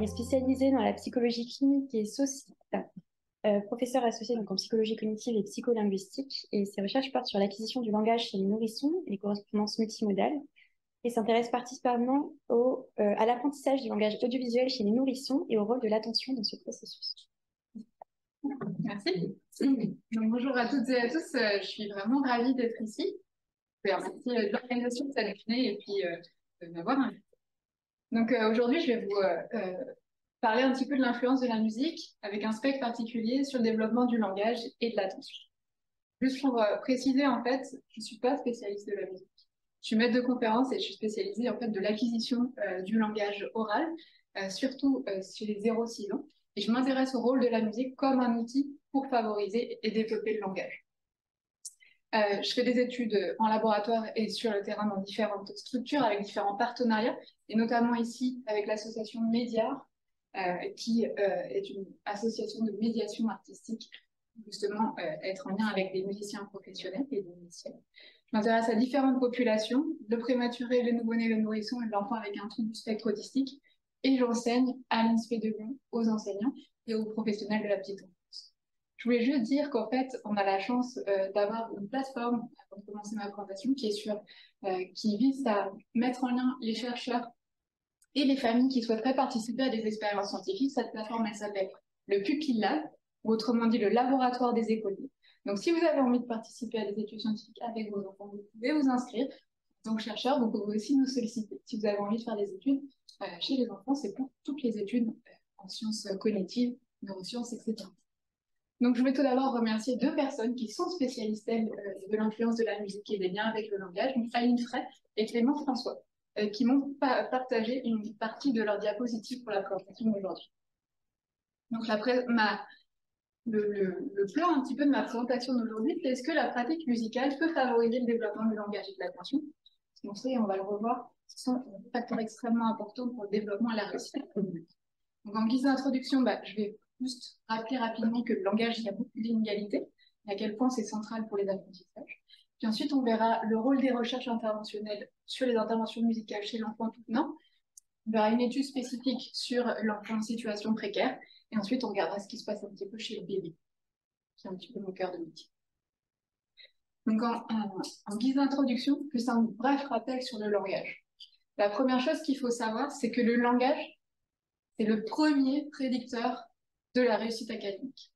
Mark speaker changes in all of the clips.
Speaker 1: spécialisée dans la psychologie clinique et sociale, professeur associé donc, en psychologie cognitive et psycholinguistique. Et ses recherches portent sur l'acquisition du langage chez les nourrissons et les correspondances multimodales. Et s'intéresse particulièrement à l'apprentissage du langage audiovisuel chez les nourrissons et au rôle de l'attention dans ce processus.
Speaker 2: Merci. Donc, bonjour à toutes et à tous. Je suis vraiment ravie d'être ici. Merci de l'organisation de cette journée et puis de m'avoir invitée. Donc aujourd'hui, je vais vous parler un petit peu de l'influence de la musique avec un spectre particulier sur le développement du langage et de l'attention. Juste pour préciser, en fait, je ne suis pas spécialiste de la musique. Je suis maître de conférence et je suis spécialisée en fait de l'acquisition du langage oral, surtout chez les 0-6 ans. Et je m'intéresse au rôle de la musique comme un outil pour favoriser et développer le langage. Je fais des études en laboratoire et sur le terrain dans différentes structures avec différents partenariats, et notamment ici avec l'association Médiar, qui est une association de médiation artistique, justement être en lien avec des musiciens professionnels et des musiciennes. Je m'intéresse à différentes populations, le prématuré, le nouveau-né, le nourrisson et l'enfant avec un trouble du spectre autistique, et j'enseigne à l'INSPE de Lyon aux enseignants et aux professionnels de la petite enfance. Je voulais juste dire qu'en fait, on a la chance d'avoir une plateforme, avant de commencer ma présentation, qui vise à mettre en lien les chercheurs et les familles qui souhaiteraient participer à des expériences scientifiques. Cette plateforme, elle s'appelle le Pupil Lab, ou autrement dit le laboratoire des écoliers. Donc, si vous avez envie de participer à des études scientifiques avec vos enfants, vous pouvez vous inscrire. En tant que chercheur, vous pouvez aussi nous solliciter. Si vous avez envie de faire des études chez les enfants, c'est pour toutes les études en sciences cognitives, neurosciences, etc. Donc, je vais tout d'abord remercier deux personnes qui sont spécialistes de l'influence de la musique et des liens avec le langage, Aline Frey et Clément François, qui m'ont partagé une partie de leurs diapositives pour la présentation d'aujourd'hui. Donc, le plan un petit peu de ma présentation d'aujourd'hui, c'est est-ce que la pratique musicale peut favoriser le développement du langage et de l'attention? On sait, on va le revoir, ce sont des facteurs extrêmement importants pour le développement et la réussite. Donc, en guise d'introduction, je vais juste rappeler rapidement que le langage, il y a beaucoup d'inégalités, et à quel point c'est central pour les apprentissages. Puis ensuite, on verra le rôle des recherches interventionnelles sur les interventions musicales chez l'enfant tout venant. On verra une étude spécifique sur l'enfant en situation précaire. Et ensuite, on regardera ce qui se passe un petit peu chez le bébé, qui est un petit peu mon cœur de métier. Donc, en guise d'introduction, plus un bref rappel sur le langage. La première chose qu'il faut savoir, c'est que le langage, c'est le premier prédicteur de la réussite académique.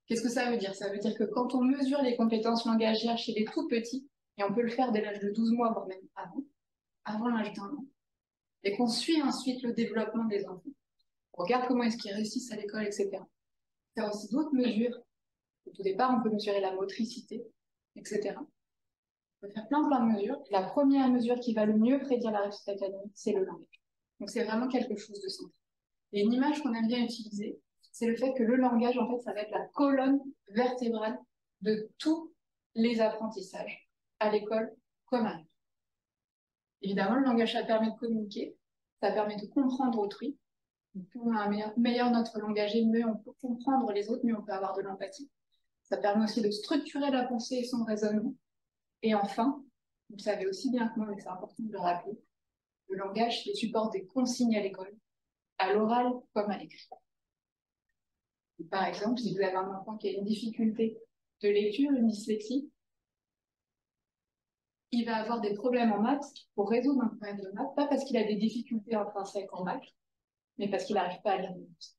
Speaker 2: Qu'est-ce que ça veut dire? Ça veut dire que quand on mesure les compétences langagières chez les tout petits, et on peut le faire dès l'âge de 12 mois, voire même avant l'âge d'1 an, et qu'on suit ensuite le développement des enfants, on regarde comment est-ce qu'ils réussissent à l'école, etc. Il y a aussi d'autres mesures. Au tout départ, on peut mesurer la motricité, etc. On peut faire plein de mesures. La première mesure qui va le mieux prédire la réussite académique, c'est le langage. Donc c'est vraiment quelque chose de central. Et une image qu'on aime bien utiliser, c'est le fait que le langage, en fait, ça va être la colonne vertébrale de tous les apprentissages, à l'école comme à l'école. Évidemment, le langage, ça permet de communiquer, ça permet de comprendre autrui. Plus on a un meilleur notre langage, mieux on peut comprendre les autres, mieux on peut avoir de l'empathie. Ça permet aussi de structurer la pensée et son raisonnement. Et enfin, vous le savez aussi bien que moi, mais c'est important de le rappeler, le langage, c'est le support des consignes à l'école, à l'oral comme à l'écrit. Par exemple, si vous avez un enfant qui a une difficulté de lecture, une dyslexie, il va avoir des problèmes en maths pour résoudre un problème de maths, pas parce qu'il a des difficultés intrinsèques en maths, mais parce qu'il n'arrive pas à lire des maths.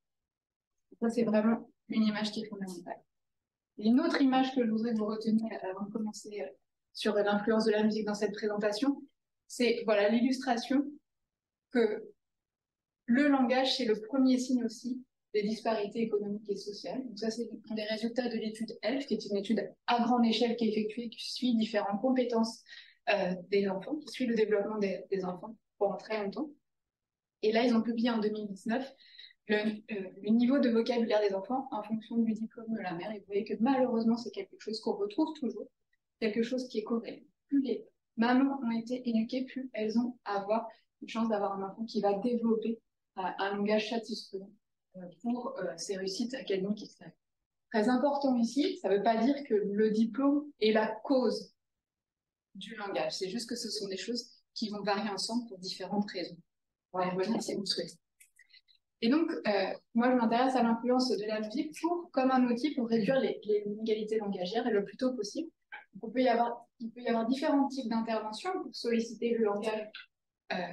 Speaker 2: Ça, c'est vraiment une image qui est fondamentale. Et une autre image que je voudrais vous retenir avant de commencer sur l'influence de la musique dans cette présentation, c'est voilà, l'illustration que le langage, c'est le premier signe aussi des disparités économiques et sociales. Donc ça, c'est un des résultats de l'étude ELF, qui est une étude à grande échelle qui est effectuée, qui suit différentes compétences des enfants, qui suit le développement des enfants pendant très longtemps. Et là, ils ont publié en 2019 le niveau de vocabulaire des enfants en fonction du diplôme de la mère. Et vous voyez que malheureusement, c'est quelque chose qu'on retrouve toujours, quelque chose qui est corrélé. Plus les mamans ont été éduquées, plus elles ont à avoir une chance d'avoir un enfant qui va développer un langage satisfaisant pour ses réussites académiques extérieures. Très important ici, ça ne veut pas dire que le diplôme est la cause du langage. C'est juste que ce sont des choses qui vont varier ensemble pour différentes raisons. On va y revenir si vous le souhaitez. Et donc, moi, je m'intéresse à l'influence de la musique comme un outil pour réduire les inégalités langagières et le plus tôt possible. Donc, il peut y avoir différents types d'interventions pour solliciter le langage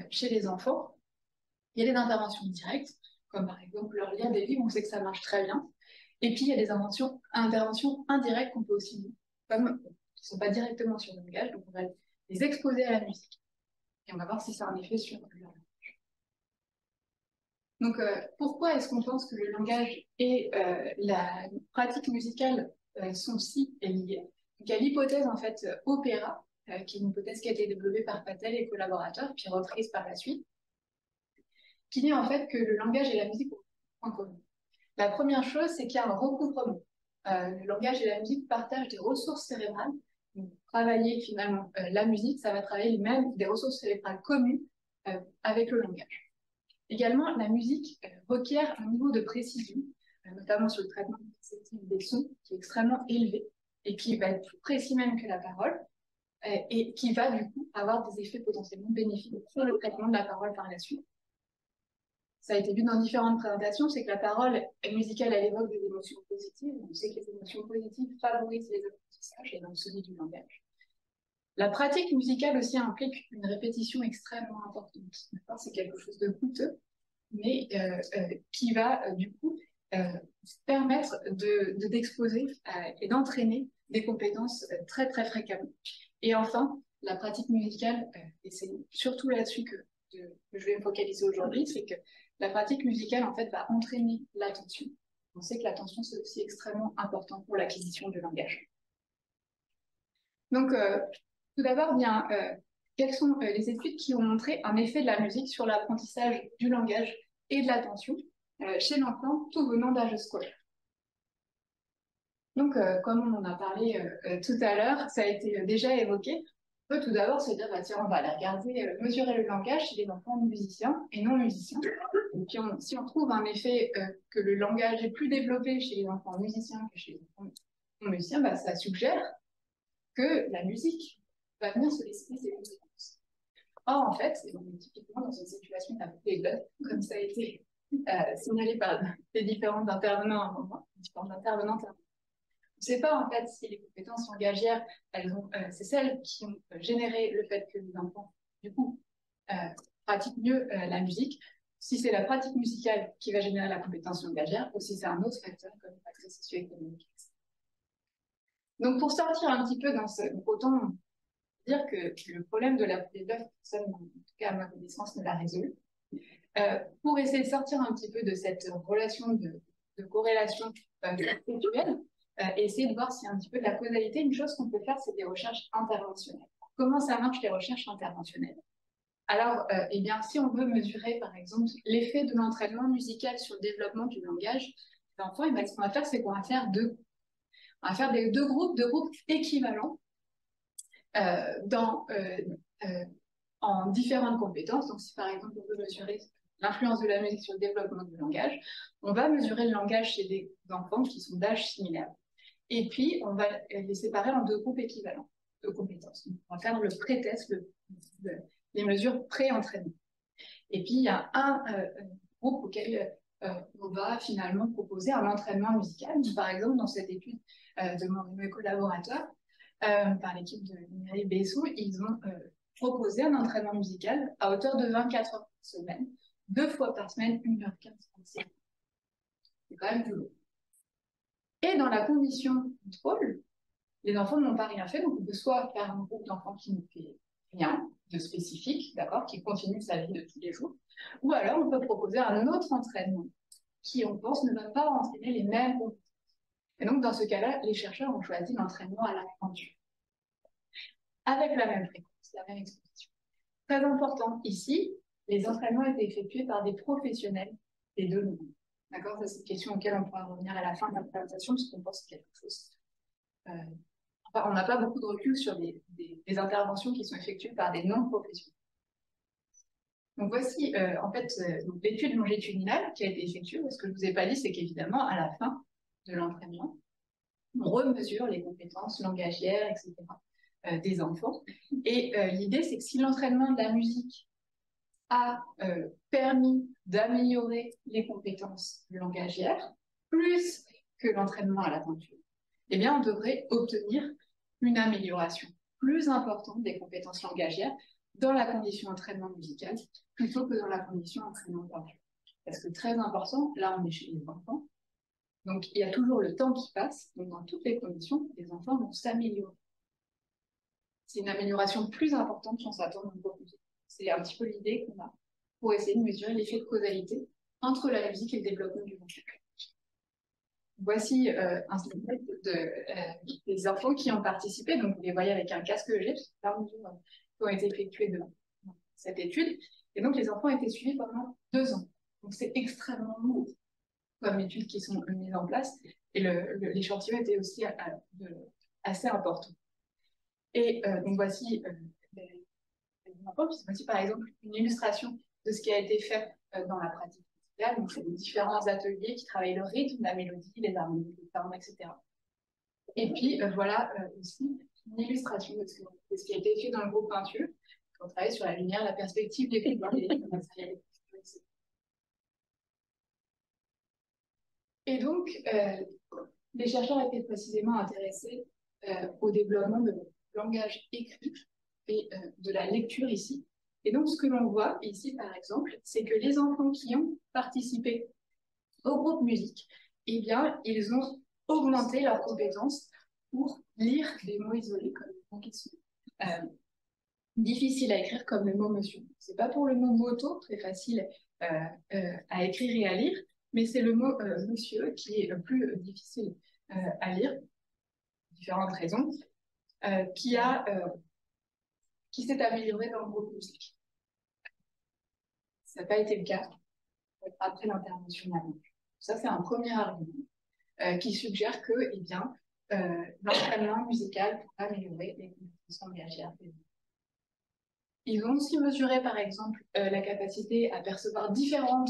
Speaker 2: chez les enfants. Il y a des interventions directes, comme par exemple leur lire des livres, on sait que ça marche très bien. Et puis, il y a des interventions indirectes qu'on peut aussi, comme qui ne sont pas directement sur le langage, donc on va les exposer à la musique. Et on va voir si ça a un effet sur leur langage. Donc, pourquoi est-ce qu'on pense que le langage et la pratique musicale sont si liés? Donc, il y a l'hypothèse, en fait, Opéra, qui est une hypothèse qui a été développée par Patel et collaborateurs, puis reprise par la suite, qui dit en fait que le langage et la musique ont un point commun. La première chose, c'est qu'il y a un recouvrement. Le langage et la musique partagent des ressources cérébrales. Donc, travailler finalement la musique, ça va travailler des ressources cérébrales communes avec le langage. Également, la musique requiert un niveau de précision, notamment sur le traitement des sons, qui est extrêmement élevé et qui va être plus précis même que la parole, et qui va du coup avoir des effets potentiellement bénéfiques sur le traitement de la parole par la suite. Ça a été vu dans différentes présentations, c'est que la parole musicale, elle évoque des émotions positives. On sait que les émotions positives favorisent les apprentissages et donc celui du langage. La pratique musicale aussi implique une répétition extrêmement importante. C'est quelque chose de coûteux, mais qui va du coup permettre d'exposer et d'entraîner des compétences très très fréquemment. Et enfin, la pratique musicale, et c'est surtout là-dessus que je vais me focaliser aujourd'hui, c'est que la pratique musicale en fait va entraîner l'attention. On sait que l'attention c'est aussi extrêmement important pour l'acquisition du langage. Donc tout d'abord, bien, quelles sont les études qui ont montré un effet de la musique sur l'apprentissage du langage et de l'attention chez l'enfant tout venant d'âge scolaire. Donc, comme on en a parlé tout à l'heure, ça a été déjà évoqué. On peut tout d'abord se dire, bah, tiens, on va aller regarder, mesurer le langage chez les enfants musiciens et non musiciens. Et puis, si on trouve un effet que le langage est plus développé chez les enfants musiciens que chez les enfants non musiciens, bah, ça suggère que la musique va venir solliciter ces compétences. Or, en fait, on est typiquement dans une situation d'un peu bluff, comme ça a été signalé par les différents intervenants à un moment, différentes intervenantes. On ne sait pas, en fait, si les compétences langagières, c'est celles qui ont généré le fait que les enfants, du coup, pratiquent mieux la musique, si c'est la pratique musicale qui va générer la compétence langagière, ou si c'est un autre facteur, comme le facteur socio-économique. Donc, pour sortir un petit peu dans ce... Autant dire que le problème de la des bluff, personne, en tout cas à ma connaissance, ne l'a résolu. Pour essayer de sortir un petit peu de cette relation de corrélation factuelle, et essayer de voir s'il y a un petit peu de la causalité, une chose qu'on peut faire, c'est des recherches interventionnelles. Comment ça marche les recherches interventionnelles? Alors, eh bien, si on veut mesurer, par exemple, l'effet de l'entraînement musical sur le développement du langage des enfants, eh bien, ce qu'on va faire, c'est qu'on va faire on va faire deux groupes équivalents en différentes compétences. Donc, si par exemple on veut mesurer l'influence de la musique sur le développement du langage, on va mesurer le langage chez des enfants qui sont d'âge similaire. Et puis, on va les séparer en deux groupes équivalents de compétences. Donc, on va faire le pré-test, les mesures pré-entraînement. Et puis, il y a un groupe auquel on va finalement proposer un entraînement musical. Donc, par exemple, dans cette étude de mes collaborateurs, par l'équipe de Mireille Bessou, ils ont proposé un entraînement musical à hauteur de 24 heures par semaine, 2 fois par semaine, 1h15. C'est quand même du lourd. Et dans la condition contrôle, les enfants n'ont pas rien fait, donc on peut soit faire un groupe d'enfants qui ne fait rien de spécifique, d'accord, qui continue sa vie de tous les jours, ou alors on peut proposer un autre entraînement qui, on pense, ne va pas entraîner les mêmes compétences. Et donc, dans ce cas-là, les chercheurs ont choisi l'entraînement à la pendule, avec la même fréquence, la même exposition. Très important ici, les entraînements étaient effectués par des professionnels des deux niveaux. D'accord, ça c'est une question auquel on pourra revenir à la fin de la présentation, parce qu'on pense que c'est quelque chose. Enfin, on n'a pas beaucoup de recul sur des interventions qui sont effectuées par des non-professionnels. Donc voici en fait l'étude longitudinale qui a été effectuée. Ce que je ne vous ai pas dit, c'est qu'évidemment, à la fin de l'entraînement, on remesure les compétences langagières, etc. Des enfants. Et l'idée, c'est que si l'entraînement de la musique a permis d'améliorer les compétences langagières, plus que l'entraînement à la peinture, eh bien, on devrait obtenir une amélioration plus importante des compétences langagières dans la condition entraînement musical plutôt que dans la condition entraînement peinture. Parce que très important, là on est chez les enfants, donc il y a toujours le temps qui passe, donc dans toutes les conditions, les enfants vont s'améliorer. C'est une amélioration plus importante si on s'attend au niveau musical. C'est un petit peu l'idée qu'on a pour essayer de mesurer l'effet de causalité entre la musique et le développement du vocabulaire. Voici un slide des enfants qui ont participé. Donc, vous les voyez avec un casque G, par mesure qui ont été effectués de cette étude. Et donc, les enfants ont été suivis pendant 2 ans. Donc, c'est extrêmement lourd comme études qui sont mises en place. Et l'échantillon était aussi assez important. Et donc, voici les enfants. Voici, par exemple, une illustration de ce qui a été fait dans la pratique. Donc, c'est des différents ateliers qui travaillent le rythme, la mélodie, les harmonies, les formes, etc. Et puis, voilà aussi une illustration de ce qui a été fait dans le groupe peinture. On travaille sur la lumière, la perspective, les couleurs, les matériels, etc. Et donc, les chercheurs étaient précisément intéressés au développement de langage écrit et de la lecture ici. Et donc, ce que l'on voit ici, par exemple, c'est que les enfants qui ont participé au groupe musique, eh bien, ils ont augmenté leurs compétences pour lire des mots isolés comme les mots qui sont difficiles à écrire, comme le mot monsieur. C'est pas pour le mot moto, très facile à écrire et à lire, mais c'est le mot monsieur qui est le plus difficile à lire, pour différentes raisons, qui s'est amélioré dans le groupe musique. Ça n'a pas été le cas après l'intervention de la langue. Ça, c'est un premier argument qui suggère que, eh bien, l'entraînement musical pour améliorer les compétences langagières. Ils ont aussi mesuré, par exemple, la capacité à percevoir différents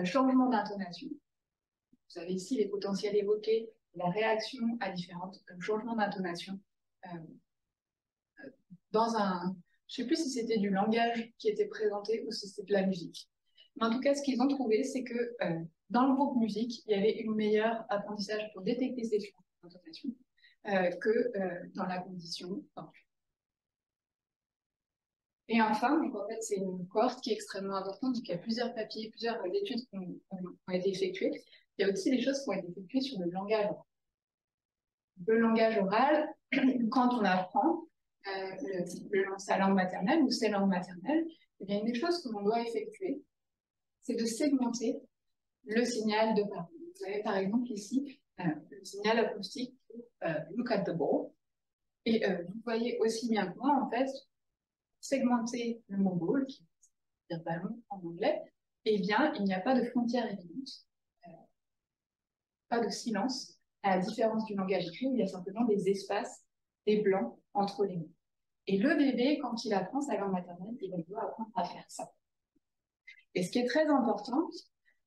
Speaker 2: changements d'intonation. Vous avez ici les potentiels évoqués, la réaction à différents changements d'intonation dans un... Je ne sais plus si c'était du langage qui était présenté ou si c'était de la musique. Mais en tout cas, ce qu'ils ont trouvé, c'est que dans le groupe musique, il y avait une meilleure apprentissage pour détecter ces changements d'intonation que dans la condition peinture. Et enfin, donc en fait, c'est une cohorte qui est extrêmement importante. Donc, il y a plusieurs papiers, plusieurs études qui ont été effectuées. Il y a aussi des choses qui ont été effectuées sur le langage oral. Le langage oral, quand on apprend sa langue maternelle ou ses langues maternelles, eh bien, une des choses que l'on doit effectuer, c'est de segmenter le signal de parole. Vous avez par exemple ici le signal acoustique look at the ball. Et vous voyez aussi bien que moi, en fait, segmenter le mot ball, qui veut dire ballon en anglais, eh bien, il n'y a pas de frontière évidente, pas de silence, à la différence du langage écrit, où il y a simplement des espaces, des blancs entre les mots. Et le bébé, quand il apprend sa langue maternelle, il doit apprendre à faire ça. Et ce qui est très important,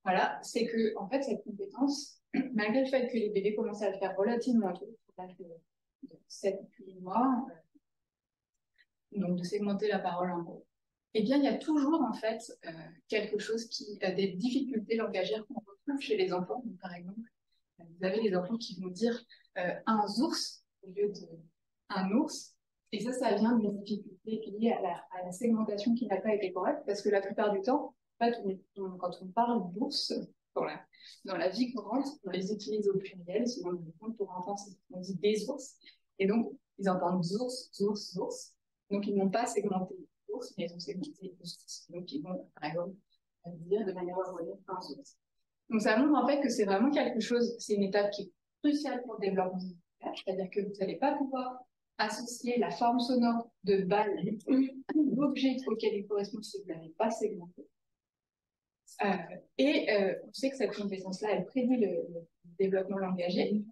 Speaker 2: voilà, c'est que, en fait, cette compétence, malgré le fait que les bébés commencent à le faire relativement tôt, de 7-8 mois, donc de segmenter la parole en gros, eh bien, il y a toujours, en fait, quelque chose des difficultés langagières qu'on retrouve chez les enfants. Donc, par exemple, vous avez les enfants qui vont dire un ours au lieu de un ours. Et ça vient des difficultés liées à la segmentation qui n'a pas été correcte, parce que la plupart du temps, en fait, quand on parle d'ours dans la vie courante, on les utilise au pluriel, souvent pour enfants, on dit des ours. Et donc, ils entendent ours, ours, ours. Donc, ils n'ont pas segmenté l'ours, mais ils ont segmenté les ours. Donc, ils vont, par exemple, dire de manière erronée un ours. Donc, ça montre en fait que c'est vraiment quelque chose, c'est une étape qui est cruciale pour le développement du langage, c'est-à-dire que vous n'allez pas pouvoir associer la forme sonore de balle à l'objet auquel il correspond si vous ne l'avez pas segmenté. On sait que cette compétence-là, elle prédit le développement langagier,